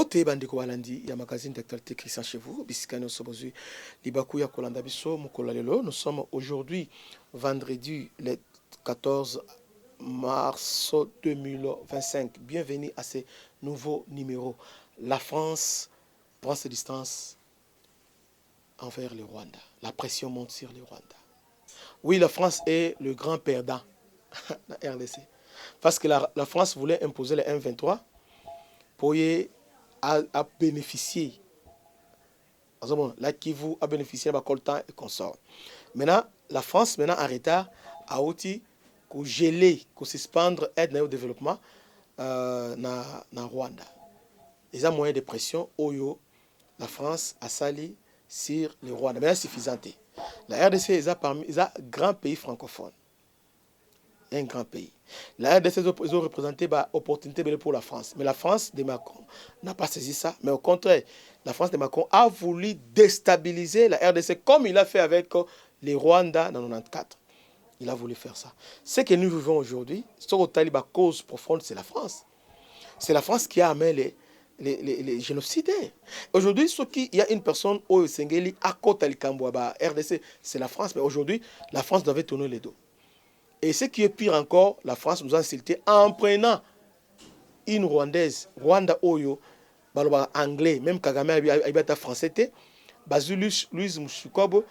Mbote bandeko balandi ya magazine d'actualité Christian chez vous bisikano sobozu libaku ya kolanda biso mokolo lelo. Nous sommes aujourd'hui vendredi le 14 mars 2025. Bienvenue à ce nouveau numéro. La France prend ses distances envers le Rwanda. La pression monte sur le Rwanda. Oui, la France est le grand perdant la RDC. Parce que la France voulait imposer le M23 pour y à bénéficier. Là, Kivu a bénéficié de Coltan et consort. Maintenant, la France, maintenant en retard, a aussi gelé, suspendre aide au développement na Rwanda. Les moyens de pression, Oyo, la France a sali sur le Rwanda. Mais c'est suffisant. La RDC est un grand pays francophone. Un grand pays. La RDC a représenté l'opportunité pour la France. Mais la France de Macron n'a pas saisi ça. Mais au contraire, la France de Macron a voulu déstabiliser la RDC comme il a fait avec les Rwandais en 1994. Il a voulu faire ça. Ce que nous vivons aujourd'hui, la cause profonde, c'est la France. C'est la France qui a amené les génocidaires. Aujourd'hui, il y a une personne au Sengeli à côté de RDC, c'est la France. Mais aujourd'hui, la France devait tourner les dos. Et ce qui est pire encore, la France nous a insulté en prenant une Rwandaise, Rwanda Oyo, anglais, même Kagame a français, Louise Mouchoukobo,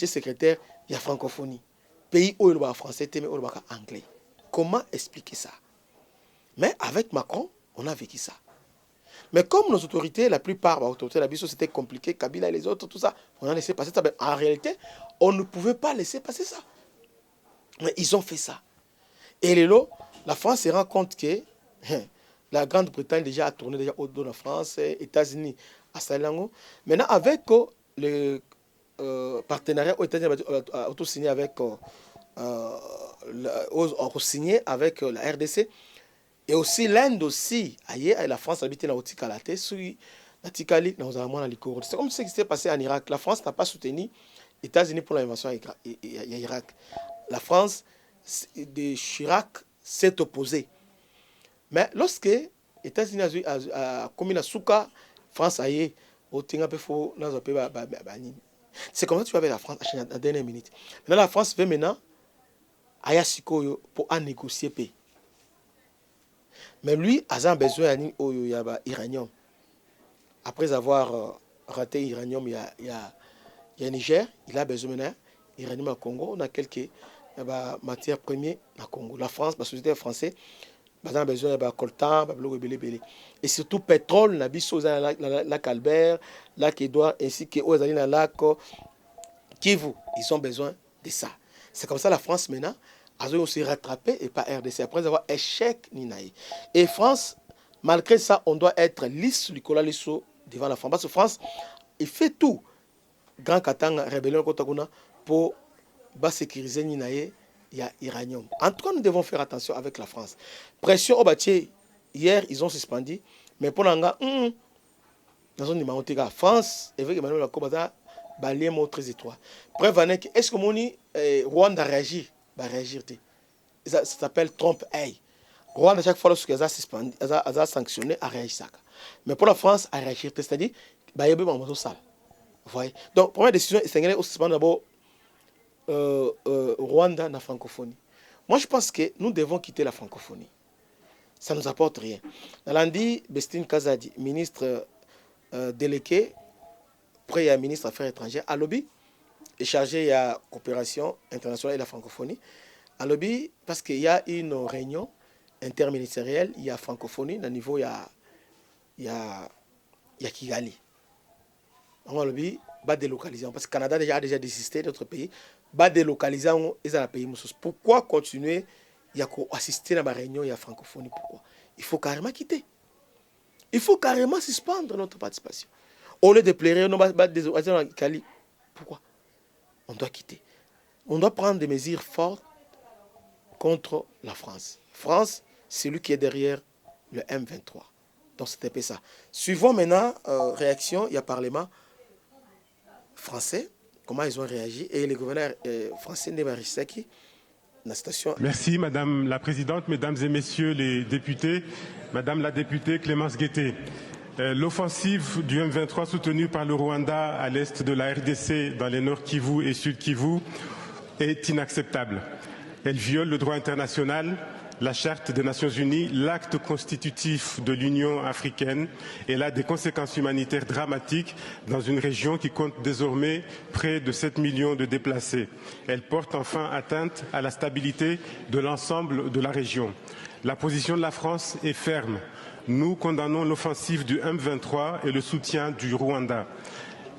secrétaire, il y a francophonie. Pays où il y français, mais il y anglais. Comment expliquer ça? Mais avec Macron, on a vécu ça. Mais comme nos autorités, la plupart, autorités de la c'était compliqué, Kabila et les autres, tout ça, on a laissé passer ça. Mais en réalité, on ne pouvait pas laisser passer ça. Mais ils ont fait ça. Et la France se rend compte que la Grande-Bretagne déjà a tourné déjà au dos de la France, États-Unis à Salango. Maintenant, avec le partenariat aux États-Unis, ont signé avec, signé avec la RDC. Et aussi l'Inde aussi, la France habite dans Otikalate, c'est comme ce qui s'est passé en Irak. La France n'a pas soutenu les États-Unis pour l'invasion d'Irak. La France de Chirac s'est opposée. Mais lorsque les États-Unis ont commis la souka, France a eu c'est comme ça que tu vas avec la France à la dernière minute. Maintenant, la France veut maintenant pour négocier paix. Mais lui, il a besoin d'iranium. Après avoir raté l'iranium, il y a Niger, il a besoin maintenant d'iranium au Congo. On a quelques matières premières au Congo. La France, la société française, a besoin de coltan, et surtout pétrole, la Calbert, lac Édouard, ainsi que aux dans lac Kivu. Ils ont besoin de ça. C'est comme ça la France maintenant a aussi rattrapé et pas RDC après avoir échec Ninaï. Et France, malgré ça, on doit être lisse devant la France. Parce que France, il fait tout. Grand Katanga, rébellion pour sécuriser Ninaï. Il y a iranium. En tout cas, nous devons faire attention avec la France. Pression au bâti. Hier, ils ont suspendu. Mais pour l'anga, la France, avec Emmanuel Macron, balien mot très étroit. Preuve est-ce que Rwanda réagit? Réagir. Ça s'appelle Trump Hey. Rwanda, chaque fois qu'ils ont suspendu, ils ont sanctionné, a réagi. Mais pour la France, a réagi. C'est-à-dire, il y a un sale. Vous voyez? Donc, première décision, c'est de suspendre d'abord Rwanda na francophonie. Moi, je pense que nous devons quitter la francophonie. Ça ne nous apporte rien. Nalandi Bestine Kazadi, ministre délégué, près à ministre des Affaires étrangères, à lobby, est chargé de la coopération internationale et la francophonie. À lobby, parce qu'il y a une réunion interministérielle, il y a francophonie, à niveau, il y a Kigali. On a lobby, délocaliser. Parce que le Canada a déjà désisté d'autres pays. Délocaliser les pays. Pourquoi continuer à assister à la réunion et à la francophonie? Pourquoi? Il faut carrément quitter. Il faut carrément suspendre notre participation. Au lieu de pleurer, pourquoi? On doit quitter. On doit prendre des mesures fortes contre la France. France, c'est lui qui est derrière le M23. Donc c'était ça. Suivons maintenant réaction, il y a Parlement français, comment ils ont réagi, et le gouverneur français Nevarisaki, la station. Merci Madame la Présidente, Mesdames et Messieurs les députés, Madame la députée Clémence Guettet. L'offensive du M23 soutenue par le Rwanda à l'est de la RDC, dans les Nord Kivu et Sud Kivu, est inacceptable. Elle viole le droit international, la Charte des Nations Unies, l'acte constitutif de l'Union africaine. Elle a des conséquences humanitaires dramatiques dans une région qui compte désormais près de 7 millions de déplacés. Elle porte enfin atteinte à la stabilité de l'ensemble de la région. La position de la France est ferme. Nous condamnons l'offensive du M23 et le soutien du Rwanda.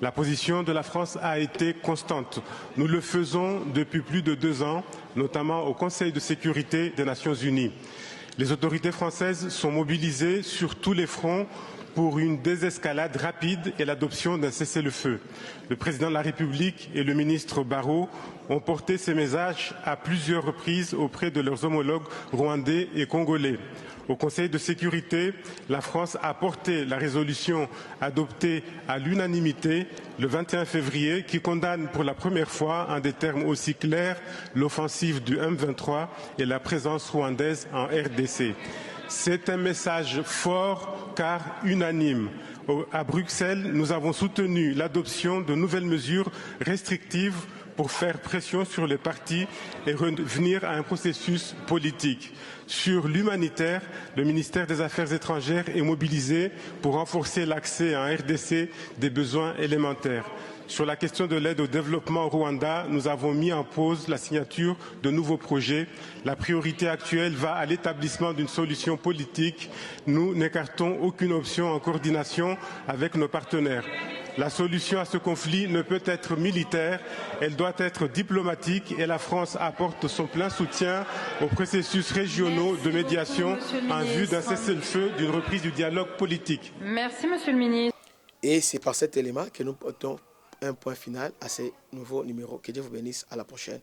La position de la France a été constante. Nous le faisons depuis plus de 2 ans, notamment au Conseil de sécurité des Nations Unies. Les autorités françaises sont mobilisées sur tous les fronts pour une désescalade rapide et l'adoption d'un cessez-le-feu. Le président de la République et le ministre Barrot ont porté ces messages à plusieurs reprises auprès de leurs homologues rwandais et congolais. Au Conseil de sécurité, la France a porté la résolution adoptée à l'unanimité le 21 février qui condamne pour la première fois en des termes aussi clairs l'offensive du M23 et la présence rwandaise en RDC. C'est un message fort car unanime. À Bruxelles, nous avons soutenu l'adoption de nouvelles mesures restrictives pour faire pression sur les partis et revenir à un processus politique. Sur l'humanitaire, le ministère des Affaires étrangères est mobilisé pour renforcer l'accès en RDC des besoins élémentaires. Sur la question de l'aide au développement au Rwanda, nous avons mis en pause la signature de nouveaux projets. La priorité actuelle va à l'établissement d'une solution politique. Nous n'écartons aucune option en coordination avec nos partenaires. La solution à ce conflit ne peut être militaire, elle doit être diplomatique et la France apporte son plein soutien aux processus régionaux de médiation en vue d'un cessez-le-feu, d'une reprise du dialogue politique. Merci, Monsieur le ministre. Et c'est par cet élément que nous portons un point final à ces nouveaux numéros. Que Dieu vous bénisse. À la prochaine.